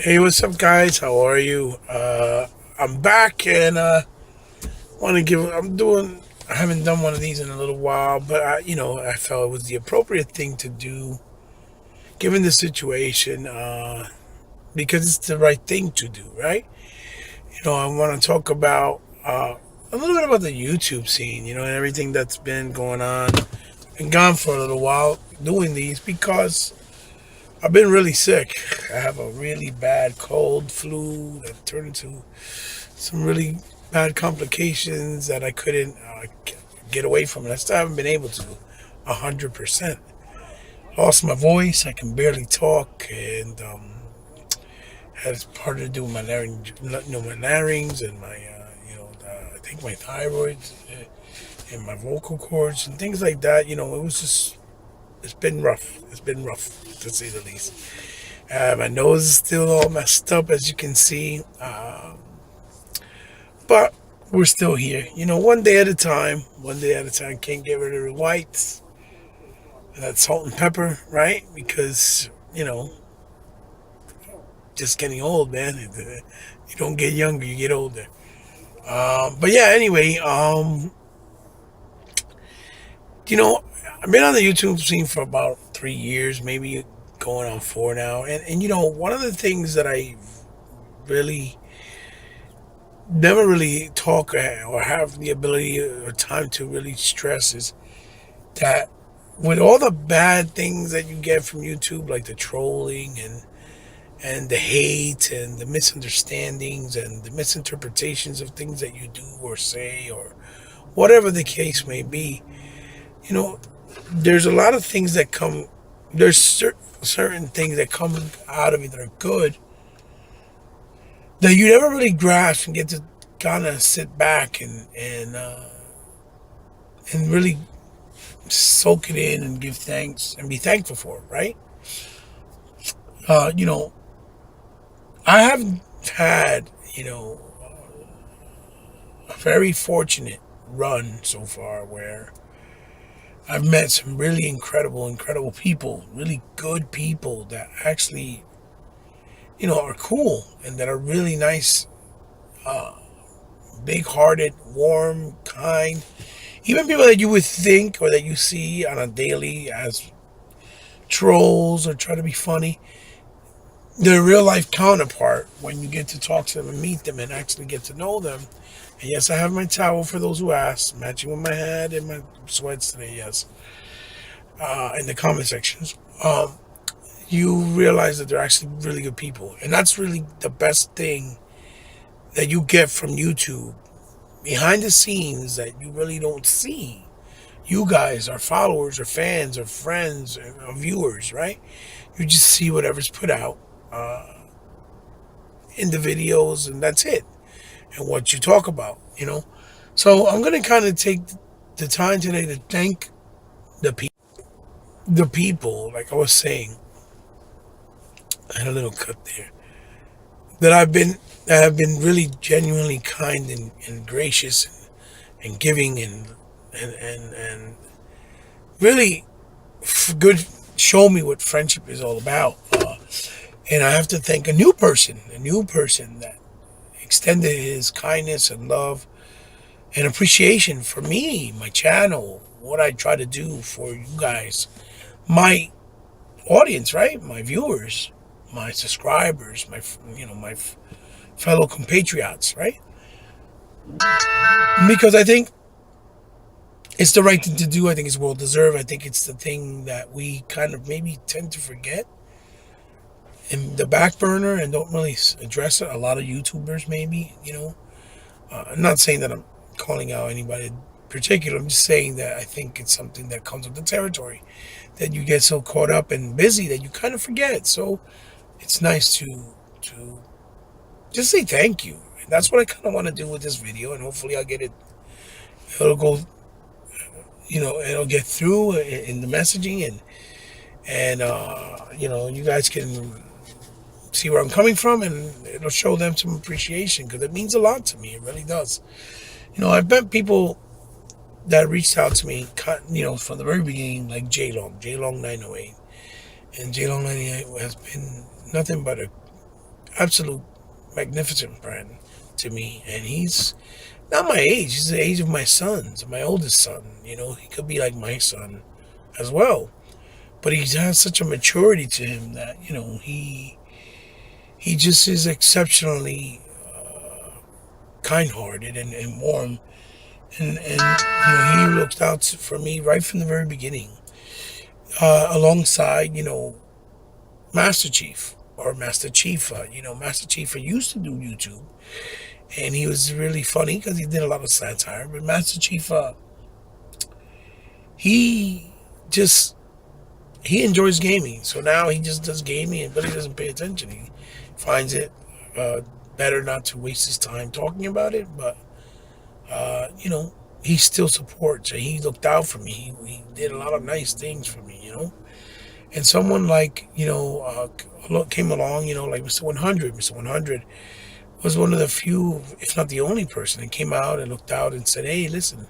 Hey, what's up, guys? How are you? I'm back and want to give. I'm doing. I haven't done one of these in a little while, but I felt it was the appropriate thing to do given the situation, because it's the right thing to do, right? I want to talk about a little bit about the YouTube scene, and everything that's been going on and gone for a little while doing these because I've been really sick. I have a really bad cold, flu that turned into some really bad complications that I couldn't get away from. And I still haven't been able to 100%. Lost my voice. I can barely talk, and had part to do with my my larynx and my, I think my thyroid and my vocal cords and things like that. It was just, it's been rough. It's been rough to say the least. My nose is still all messed up, as you can see. But we're still here. One day at a time. One day at a time. Can't get rid of the whites. That salt and pepper, right? Because, just getting old, man. You don't get younger, you get older. But yeah, anyway, you know, I've been on the YouTube scene for about 3 years, maybe going on four now. And one of the things that I really never really talk or have the ability or time to really stress is that with all the bad things that you get from YouTube, like the trolling and the hate and the misunderstandings and the misinterpretations of things that you do or say or whatever the case may be, you know, there's a lot of things that come. There's certain things that come out of it that are good that you never really grasp and get to kind of sit back and really soak it in and give thanks and be thankful for it, right? Uh, you know, I have had, a very fortunate run so far where I've met some really incredible people, really good people that actually, are cool and that are really nice, uh, big hearted, warm, kind. Even people that you would think or that you see on a daily as trolls or try to be funny, their real life counterpart when you get to talk to them and meet them and actually get to know them. And yes, I have my towel for those who ask, matching with my hat and my sweats today. Yes, in the comment sections, you realize that they're actually really good people, and that's really the best thing that you get from YouTube behind the scenes that you really don't see. You guys are followers or fans or friends or viewers, right? You just see whatever's put out uh, in the videos, and that's it. And what you talk about. So I'm gonna kind of take the time today to thank the people. The people, like I was saying, I had a little cut there. That I've been that have been really genuinely kind and gracious and giving and really good. Show me what friendship is all about. And I have to thank a new person that extended his kindness and love and appreciation for me, my channel, what I try to do for you guys, my audience, right? My viewers, my subscribers, my fellow compatriots, right? Because I think it's the right thing to do. I think it's well deserved. I think it's the thing that we kind of maybe tend to forget in the back burner and don't really address it. A lot of YouTubers, maybe. I'm not saying that I'm calling out anybody in particular. I'm just saying that I think it's something that comes with the territory that you get so caught up and busy that you kind of forget. So it's nice to just say thank you. And that's what I kind of want to do with this video, and hopefully I'll get it. It'll go, it'll get through in the messaging, and you guys can see where I'm coming from, and it'll show them some appreciation because it means a lot to me. It really does. I've met people that reached out to me, from the very beginning, like J Long 908, and J Long 908 has been nothing but absolute magnificent friend to me. And he's not my age. He's the age of my sons, my oldest son. He could be like my son as well. But he has such a maturity to him that he just is exceptionally kind-hearted and warm, and he looked out for me right from the very beginning, alongside Master Chief or Master Chifa. Master Chifa used to do YouTube, and he was really funny because he did a lot of satire. But Master Chifa, he just he enjoys gaming, so now he just does gaming, but he doesn't pay attention. He finds it uh, better not to waste his time talking about it, but he still supports, and he looked out for me. He did a lot of nice things for me. And someone like came along, like Mr. 100. Mr. 100 was one of the few, if not the only person, that came out and looked out and said, "Hey, listen,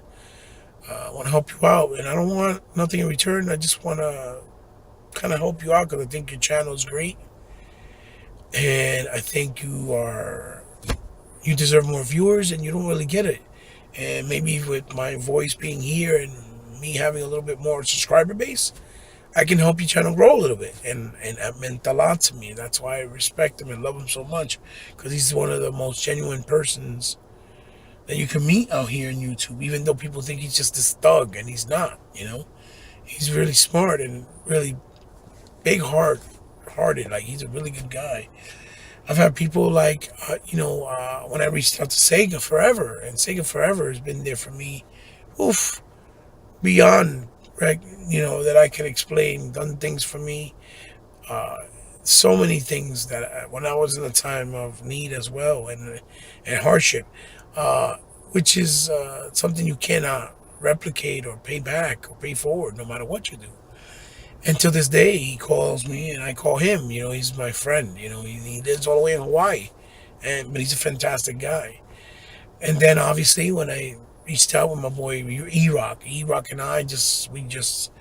I want to help you out, and I don't want nothing in return. I just want to kind of help you out because I think your channel is great, and I think you deserve more viewers, and you don't really get it. And maybe with my voice being here and me having a little bit more subscriber base, I can help your channel grow a little bit." And that meant a lot to me. That's why I respect him and love him so much, because he's one of the most genuine persons that you can meet out here in YouTube, even though people think he's just this thug, and he's not. He's really smart and really big hearted. Like, he's a really good guy. I've had people like, when I reached out to Sega Forever, and Sega Forever has been there for me, oof, beyond, right, that I can explain, done things for me, uh, so many things that when I was in a time of need as well, and hardship, uh, which is something you cannot replicate or pay back or pay forward, no matter what you do. And to this day, he calls me and I call him. He's my friend. He lives all the way in Hawaii, but he's a fantastic guy. And then obviously when I reached out with my boy E-Rock and we just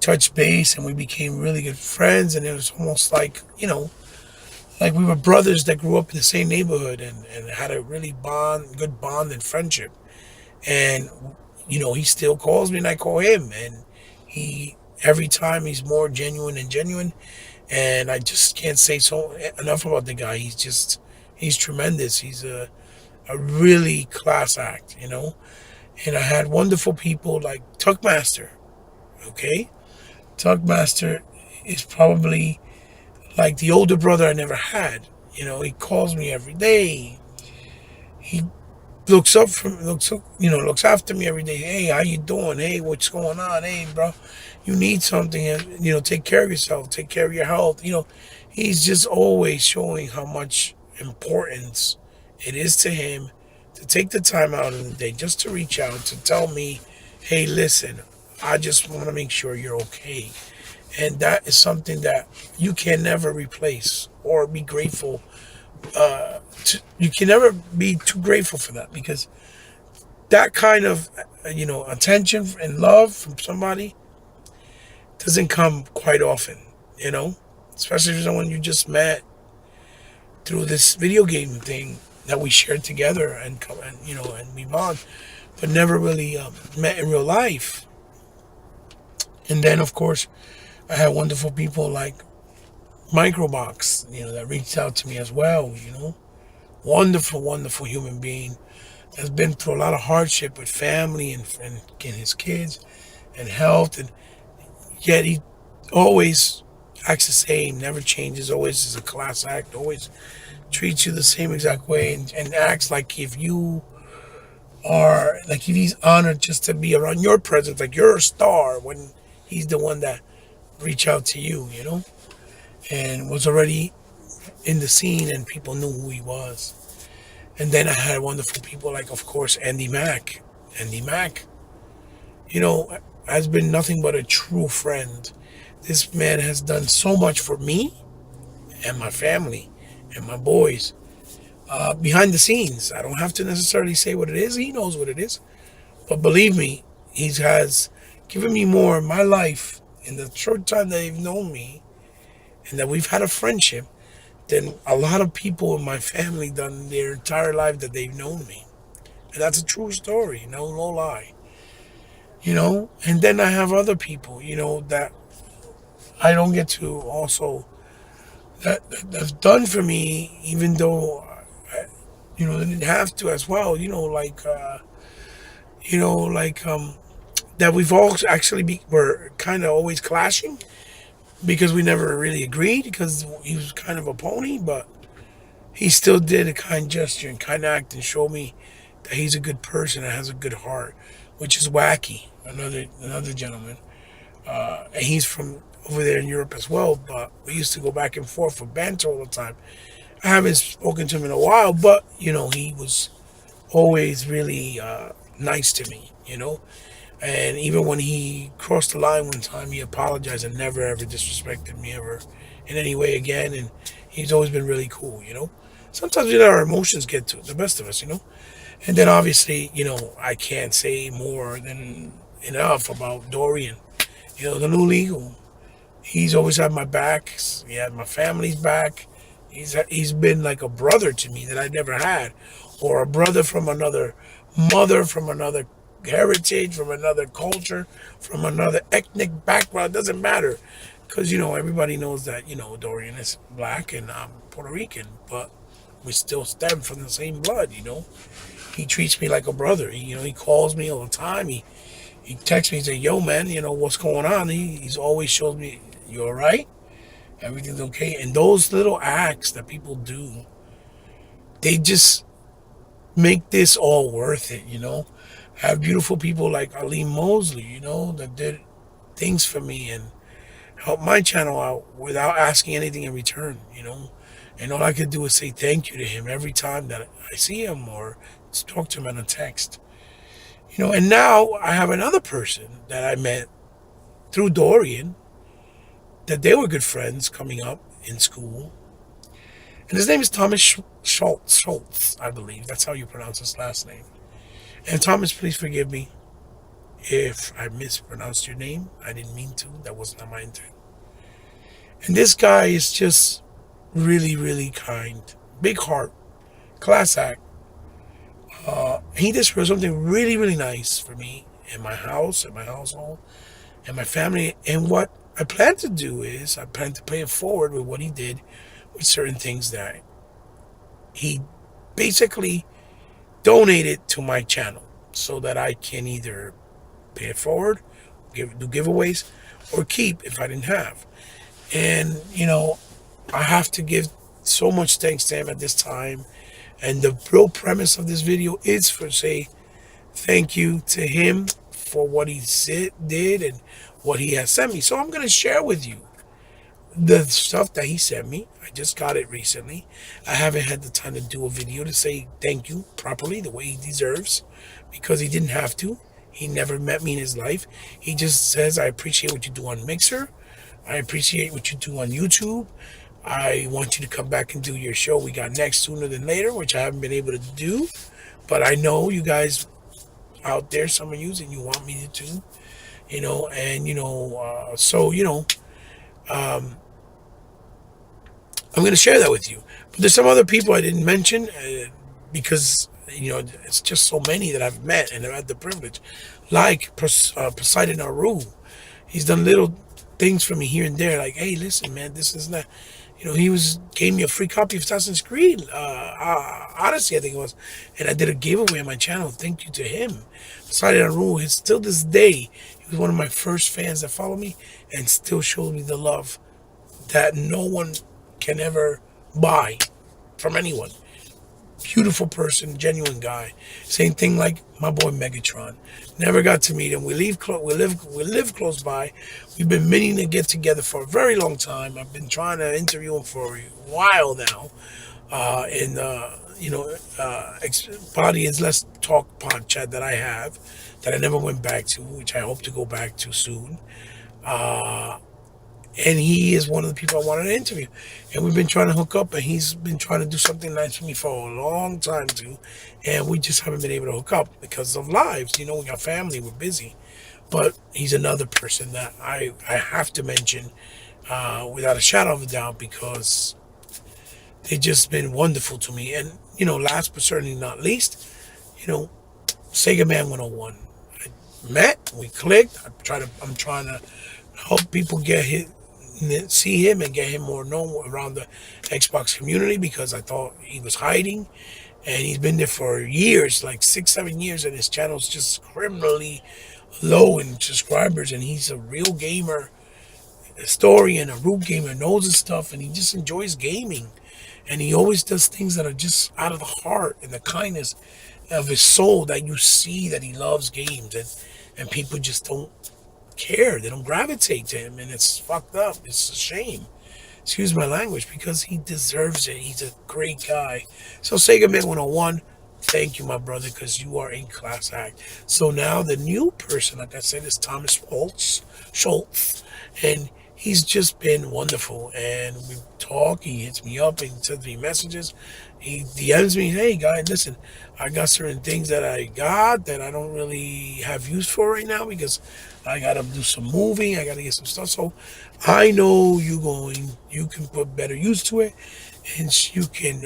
touched base, and we became really good friends. And it was almost like we were brothers that grew up in the same neighborhood, and had a really good bond and friendship. And he still calls me and I call him, and he every time he's more genuine and genuine. And I just can't say so enough about the guy. He's tremendous. He's a really class act. And I had wonderful people like Tuckmaster. Okay, Tuckmaster is probably like the older brother I never had. He calls me every day. He looks after me every day. Hey, how you doing? Hey, what's going on? Hey, bro, you need something, and take care of yourself, take care of your health. He's just always showing how much importance it is to him to take the time out of the day just to reach out to tell me, "Hey, listen, I just want to make sure you're okay." And that is something that you can never replace or be grateful. You can never be too grateful for that, because that kind of attention and love from somebody doesn't come quite often. Especially for someone you just met through this video game thing that we shared together, and we bond, but never really met in real life. And then of course I had wonderful people like Microbox, that reached out to me as well. Wonderful, wonderful human being that's been through a lot of hardship with family and his kids and health, and yet he always acts the same, never changes, always is a class act, always treats you the same exact way, and acts like if he's honored just to be around your presence, like you're a star, when he's the one that reached out to you, and was already in the scene and people knew who he was. And then I had wonderful people like, of course, Andy Mack. Andy Mack, has been nothing but a true friend. This man has done so much for me and my family and my boys, behind the scenes. I don't have to necessarily say what it is. He knows what it is. But believe me, he has given me more in my life in the short time that they've known me and that we've had a friendship than a lot of people in my family done their entire life that they've known me. And that's a true story, no lie. And then I have other people, that I don't get to also that's done for me, even though they didn't have to as well. That we've all actually were kind of always clashing because we never really agreed because he was kind of a pony, but he still did a kind gesture and kind act and show me that he's a good person and has a good heart, which is Wacky, another gentleman. And he's from over there in Europe as well, but we used to go back and forth for banter all the time. I haven't spoken to him in a while, but he was always really nice to me. And even when he crossed the line one time, he apologized and never ever disrespected me ever in any way again. And he's always been really cool. Sometimes our emotions get to the best of us. And then obviously, I can't say more than enough about Dorian. The new legal. He's always had my back. He had my family's back. He's been like a brother to me that I never had, or a brother from another mother, from another heritage, from another culture, from another ethnic background. Doesn't matter, because everybody knows that Dorian is black and I'm Puerto Rican, but we still stem from the same blood. He treats me like a brother. He calls me all the time. He texts me and says, "Yo, man, what's going on?" He's always shows me, "You all right? Everything's okay." And those little acts that people do, they just make this all worth it. I have beautiful people like Ali Mosley, that did things for me and helped my channel out without asking anything in return. And all I could do is say thank you to him every time that I see him or talk to him on a text. And now I have another person that I met through Dorian, that they were good friends coming up in school. And his name is Thomas Schultz, I believe. That's how you pronounce his last name. And Thomas, please forgive me if I mispronounced your name. I didn't mean to. That was not my intent. And this guy is just really, really kind. Big heart. Class act. He just did something really, really nice for me in my house, in my household, and my family. And what I plan to do is I plan to pay it forward with what he did with certain things that he basically donated to my channel so that I can either pay it forward, do giveaways, or keep if I didn't have. And, I have to give so much thanks to him at this time. And the real premise of this video is for say thank you to him for what he did and what he has sent me. So I'm going to share with you the stuff that he sent me. I just got it recently. I haven't had the time to do a video to say thank you properly the way he deserves, because he didn't have to. He never met me in his life. He just says, "I appreciate what you do on Mixer. I appreciate what you do on YouTube. I want you to come back and do your show we got next sooner than later," which I haven't been able to do. But I know you guys out there, some of you, and you want me to do, um, I'm going to share that with you. But there's some other people I didn't mention because, it's just so many that I've met and I've had the privilege. Like Poseidon Aru. He's done little things for me here and there. Like, "Hey, listen, man, this is not..." He gave me a free copy of Assassin's Creed Odyssey, I think it was. And I did a giveaway on my channel. Thank you to him. Poseidon Aru, still this day, he was one of my first fans that followed me and still showed me the love that no one can ever buy from anyone. Beautiful person, genuine guy. Same thing like my boy Megatron. Never got to meet him. We live close by. We've been meaning to get together for a very long time. I've been trying to interview him for a while now. Body is Let's Talk pod chat that I have, that I never went back to, which I hope to go back to soon. And he is one of the people I wanted to interview. And we've been trying to hook up, and he's been trying to do something nice for me for a long time too. And we just haven't been able to hook up because of lives. We got family, we're busy. But he's another person that I have to mention without a shadow of a doubt, because they've just been wonderful to me. And, last but certainly not least, you know, Sega Man 101. I met, we clicked. I'm trying to help people see him and get him more known around the Xbox community, because I thought he was hiding, and he's been there for years, like 6, 7 years, and his channel's just criminally low in subscribers, and he's a real gamer, historian, a root gamer, knows his stuff, and he just enjoys gaming. And he always does things that are just out of the heart and the kindness of his soul, that you see that he loves games, and people just don't care. They don't gravitate to him, and it's fucked up. It's a shame. Excuse my language, because he deserves it. He's a great guy. So Sega Man 101, thank you, my brother, because you are in class act. So now the new person, like I said, is Thomas Schultz, and he's just been wonderful. And we talk. He hits me up and sends me messages. He DMs me, hey, guy, listen, I got certain things that I got that I don't really have use for right now, because I got to do some moving. I got to get some stuff. So I know you can put better use to it, and you can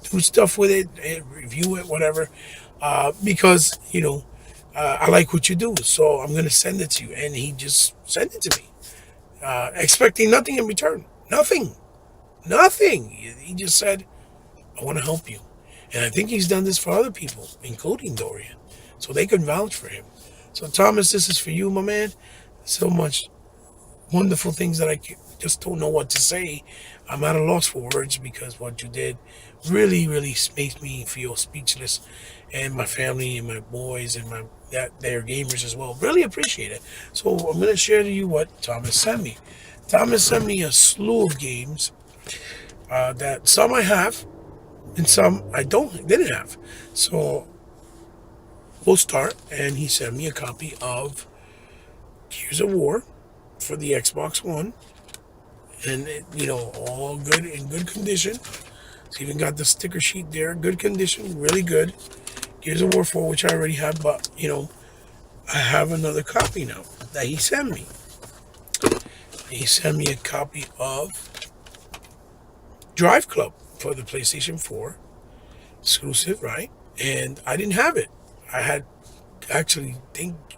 do stuff with it, and review it, whatever, because, I like what you do. So I'm going to send it to you. And he just sent it to me, expecting nothing in return. Nothing. He just said, I want to help you. And I think he's done this for other people, including Dorian, so they can vouch for him. So, Thomas, this is for you, my man. So much wonderful things that I just don't know what to say. I'm at a loss for words, because what you did really, really makes me feel speechless. And my family and my boys and they're gamers as well really appreciate it. So I'm going to share to you what Thomas sent me. Thomas sent me a slew of games that some I have and some I didn't have. So we'll start, and he sent me a copy of Gears of War for the Xbox One, and all good, in good condition. It's even got the sticker sheet there, good condition, really good. Gears of War 4, which I already have, but I have another copy now that he sent me. He sent me a copy of Drive Club for the PlayStation 4, exclusive, right? And I didn't have it. I had actually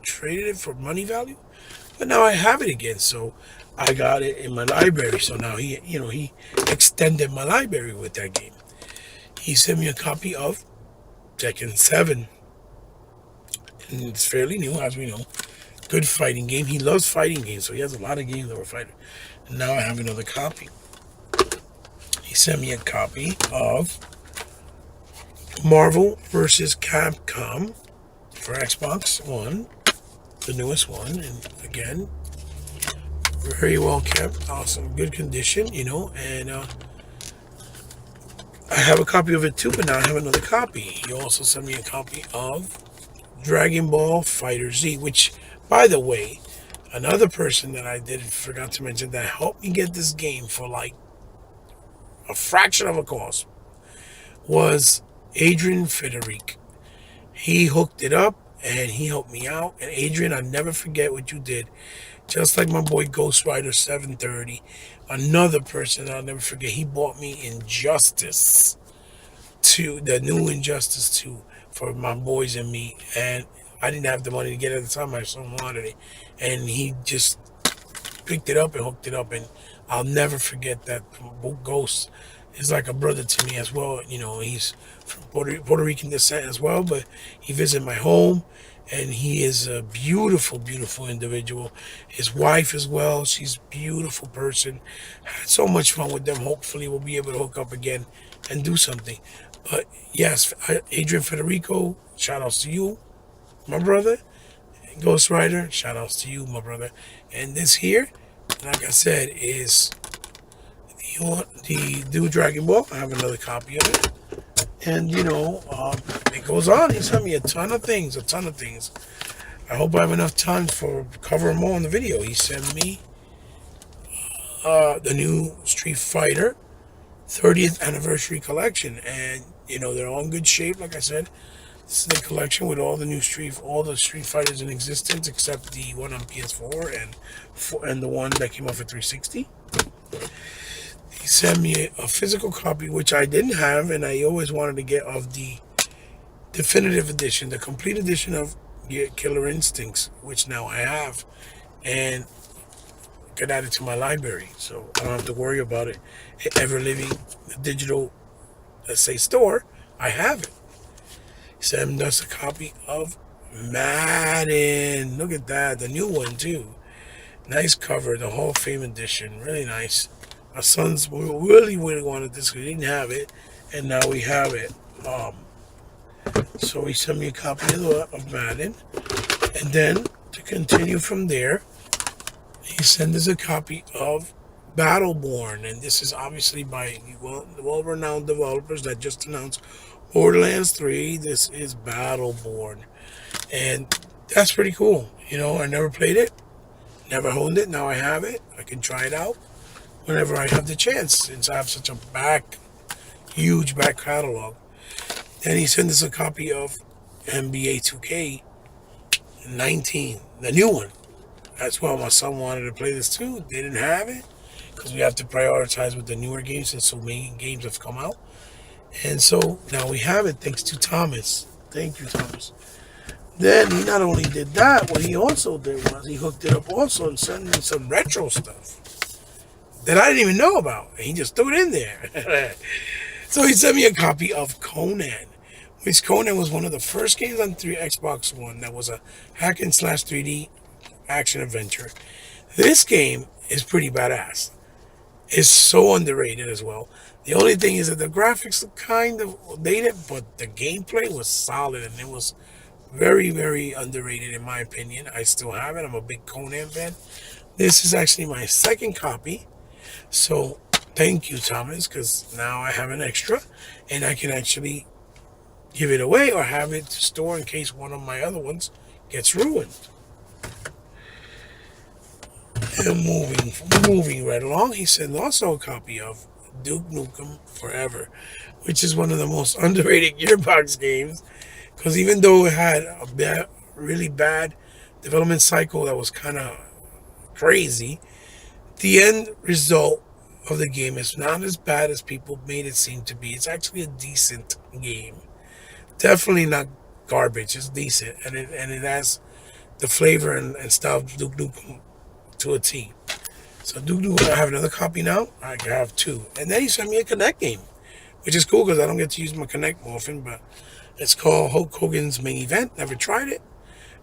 traded it for money value, but now I have it again. So I got it in my library. So now he extended my library with that game. He sent me a copy of Tekken 7, and it's fairly new, as we know. Good fighting game. He loves fighting games, so he has a lot of games that were fighting. And now I have another copy. He sent me a copy of Marvel vs. Capcom for Xbox One, the newest one, and again, very well kept, awesome, good condition, and I have a copy of it too, but now I have another copy. He also sent me a copy of Dragon Ball Fighter Z, which, by the way, another person that I forgot to mention that helped me get this game for like a fraction of a cost was Adrian Federic. He hooked it up and he helped me out. And Adrian, I'll never forget what you did. Just like my boy Ghost Rider 730, another person I'll never forget, he bought me Injustice 2, the new Injustice 2 for my boys and me. And I didn't have the money to get it at the time. I so wanted it. And he just picked it up and hooked it up. And I'll never forget that. Ghost is like a brother to me as well. He's from Puerto Rican descent as well, but he visited my home, and he is a beautiful, beautiful individual. His wife as well, she's a beautiful person. Had so much fun with them. Hopefully we'll be able to hook up again and do something. But yes, Adrian Federico, shout outs to you, my brother. Ghost Rider, shout outs to you, my brother. And this here, like I said, is the new Dragon Ball. I have another copy of it. And, it goes on. He sent me a ton of things. I hope I have enough time for cover them all in the video. He sent me the new Street Fighter 30th Anniversary Collection. And, they're all in good shape, like I said. This is the collection with all the Street Fighters in existence, except the one on PS4 and the one that came off at 360. He sent me a physical copy, which I didn't have, and I always wanted to get, of the definitive edition, the complete edition of Killer Instincts, which now I have, and could add it to my library, so I don't have to worry about it ever leaving the digital, let's say, store. I have it. Send us a copy of Madden. Look at that, the new one too. Nice cover, the Hall of Fame edition, really nice. My sons really wanted this because we didn't have it, and now we have it. So he sent me a copy of Madden, and then to continue from there, he sent us a copy of Battleborn, and this is obviously by well-renowned developers that just announced Borderlands 3. This is Battleborn, and that's pretty cool. I never played it, never owned it. Now I have it. I can try it out whenever I have the chance, since I have such a huge back catalog. Then he sent us a copy of NBA 2K19, the new one. That's why my son wanted to play this too. They didn't have it because we have to prioritize with the newer games, since so many games have come out. And so now we have it, thanks to Thomas. Thank you, Thomas. Then he not only did that, what he also did was he hooked it up also and sent me some retro stuff that I didn't even know about. And he just threw it in there. So he sent me a copy of Conan, which Conan was one of the first games on Xbox One that was a hack and slash 3D action adventure. This game is pretty badass. It's so underrated as well. The only thing is that the graphics are kind of dated, but the gameplay was solid, and it was very, very underrated in my opinion. I still have it. I'm a big Conan fan. This is actually my second copy. So thank you, Thomas, because now I have an extra, and I can actually give it away or have it to store in case one of my other ones gets ruined. And moving right along, he sent also a copy of Duke Nukem Forever, which is one of the most underrated Gearbox games, because even though it had a really bad development cycle that was kind of crazy, the end result of the game is not as bad as people made it seem to be. It's actually a decent game. Definitely not garbage. It's decent, and it has the flavor and style of Duke Nukem to a T. So Duke Nukem, I have another copy now. I have two. And then he sent me a Kinect game, which is cool because I don't get to use my Kinect often, but it's called Hulk Hogan's Main Event. Never tried it.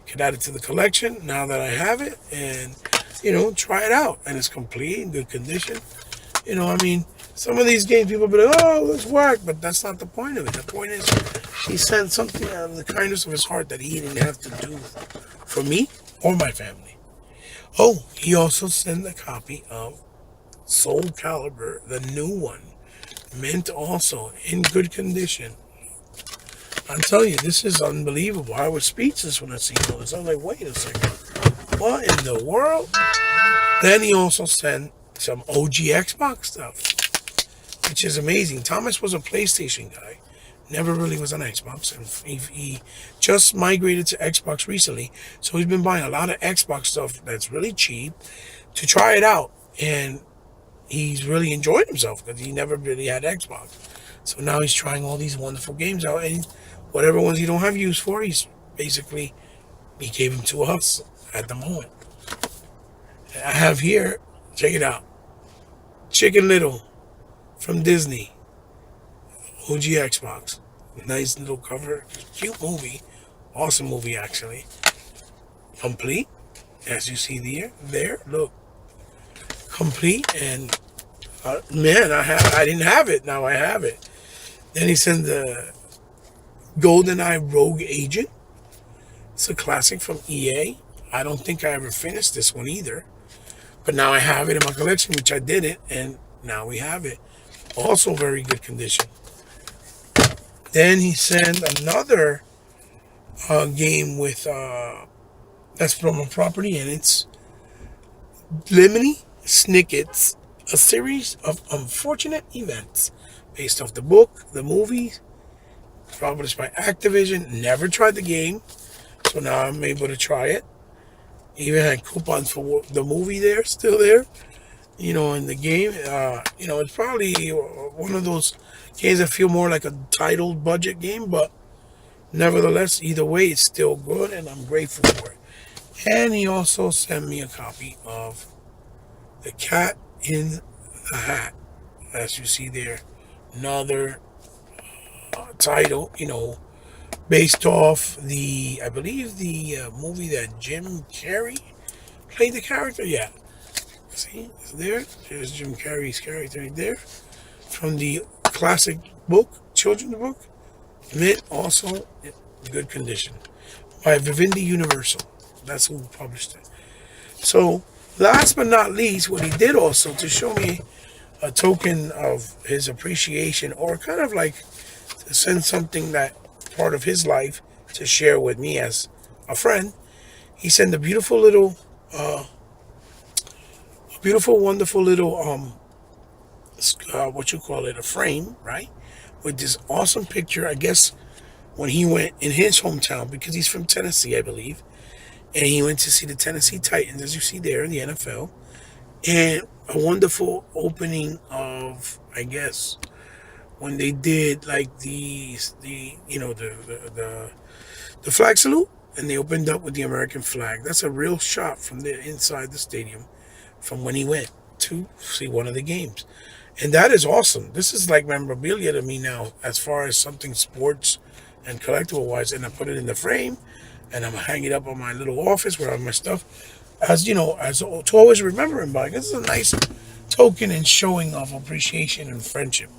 Could add it to the collection now that I have it, and try it out. And it's complete, in good condition. Some of these games people be like, oh, let's whack, but that's not the point of it. The point is he sent something out of the kindness of his heart that he didn't have to do for me or my family. Oh, he also sent a copy of Soul Calibur, the new one, mint also, in good condition. I'm telling you, this is unbelievable. I was speechless when I seen all this. I was like, wait a second, what in the world? Then he also sent some OG Xbox stuff, which is amazing. Thomas was a PlayStation guy, never really was on Xbox, and he just migrated to Xbox recently, so he's been buying a lot of Xbox stuff that's really cheap to try it out, and he's really enjoyed himself because he never really had Xbox. So now he's trying all these wonderful games out, and whatever ones he don't have use for, he gave them to us at the moment. I have here, check it out, Chicken Little from Disney, OG Xbox. Nice little cover, cute movie, awesome movie actually. Complete, as you see there, look, complete, and man, I didn't have it, now I have it. Then he sent the GoldenEye Rogue Agent. It's a classic from EA. I don't think I ever finished this one either, but now I have it in my collection, which I didn't, and now we have it. Also very good condition. Then he sent another game with that's from a property, and it's Lemony Snicket's A Series of Unfortunate Events, based off the book, the movie, published by Activision. Never tried the game, so now I'm able to try it. Even had coupons for the movie there, still there. in the game. It's probably one of those games that feel more like a titled budget game, but nevertheless, either way, it's still good, and I'm grateful for it. And he also sent me a copy of The Cat in the Hat, as you see there. Another title, based off I believe the movie that Jim Carrey played the character. Yeah, see, it's there. There's Jim Carrey's character right there from the classic book, children's book. Mint also in good condition by Vivendi Universal. That's who published it. So, last but not least, what he did also to show me a token of his appreciation, or kind of like to send something that part of his life to share with me as a friend. He sent a beautiful little, beautiful, wonderful little, what you call it, a frame, right? With this awesome picture, I guess, when he went in his hometown, because he's from Tennessee, I believe. And he went to see the Tennessee Titans, as you see there in the NFL. And a wonderful opening of, I guess, when they did like the flag salute, and they opened up with the American flag. That's a real shot from the inside the stadium from when he went to see one of the games. And that is awesome. This is like memorabilia to me now, as far as something sports and collectible wise. And I put it in the frame, and I'm hanging it up on my little office where I have my stuff, as as to always remember him by. This is a nice token and showing of appreciation and friendship,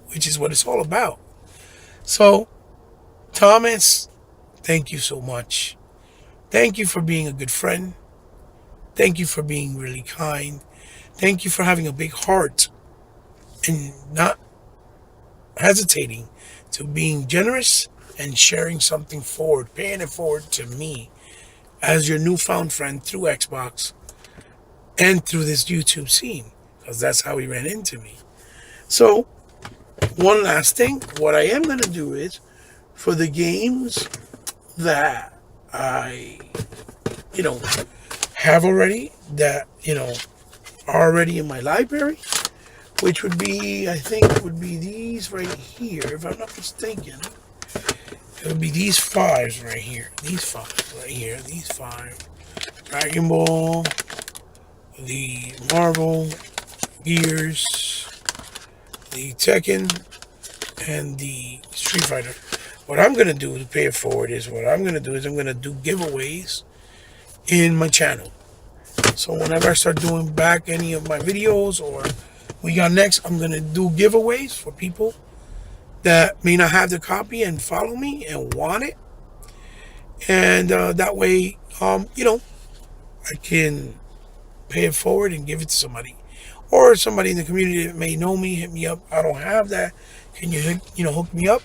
which is what it's all about. So, Thomas, thank you so much. Thank you for being a good friend. Thank you for being really kind. Thank you for having a big heart and not hesitating to being generous and sharing something forward, paying it forward to me as your newfound friend through Xbox and through this YouTube scene, because that's how he ran into me. So, one last thing, what I am going to do is, for the games that I, have already, that, are already in my library, which would be, I think, would be these right here, if I'm not mistaken. It would be these fives right here. These five right here. These five. Dragon Ball, the Marvel, Gears, the Tekken, and the Street Fighter. What I'm going to do to pay it forward is I'm going to do giveaways in my channel. So whenever I start doing back any of my videos or we got next, I'm going to do giveaways for people that may not have the copy and follow me and want it. And that way, I can pay it forward and give it to somebody. Or somebody in the community that may know me, hit me up. I don't have that. Can you, hook me up?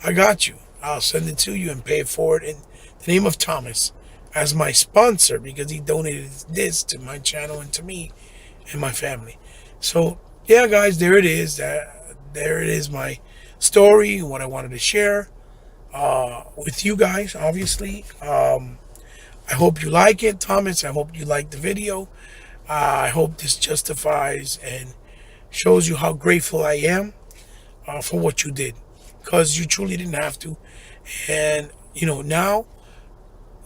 I got you. I'll send it to you and pay it forward in the name of Thomas as my sponsor, because he donated this to my channel and to me and my family. So, yeah, guys, there it is. There it is, my story, what I wanted to share with you guys, obviously. I hope you like it, Thomas. I hope you like the video. I hope this justifies and shows you how grateful I am for what you did, because you truly didn't have to. And, now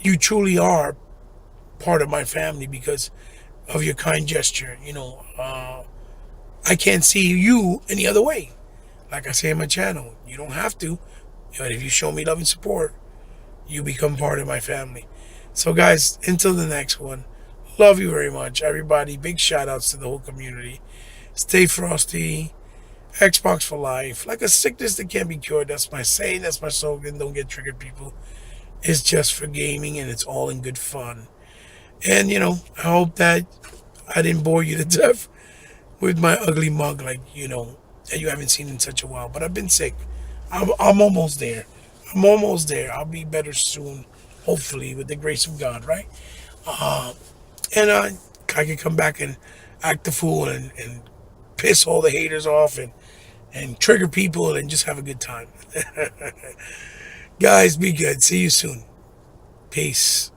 you truly are part of my family because of your kind gesture. I can't see you any other way. Like I say in my channel, you don't have to. But if you show me love and support, you become part of my family. So, guys, until the next one, love you very much, everybody. Big shout outs to the whole community. Stay frosty. Xbox for life. Like a sickness that can't be cured. That's my saying. That's my slogan. Don't get triggered, people. It's just for gaming, and it's all in good fun. And, I hope that I didn't bore you to death with my ugly mug, like, that you haven't seen in such a while. But I've been sick. I'm almost there. I'm almost there. I'll be better soon, hopefully, with the grace of God, right? And I can come back and act the fool and piss all the haters off and trigger people and just have a good time. Guys, be good. See you soon. Peace.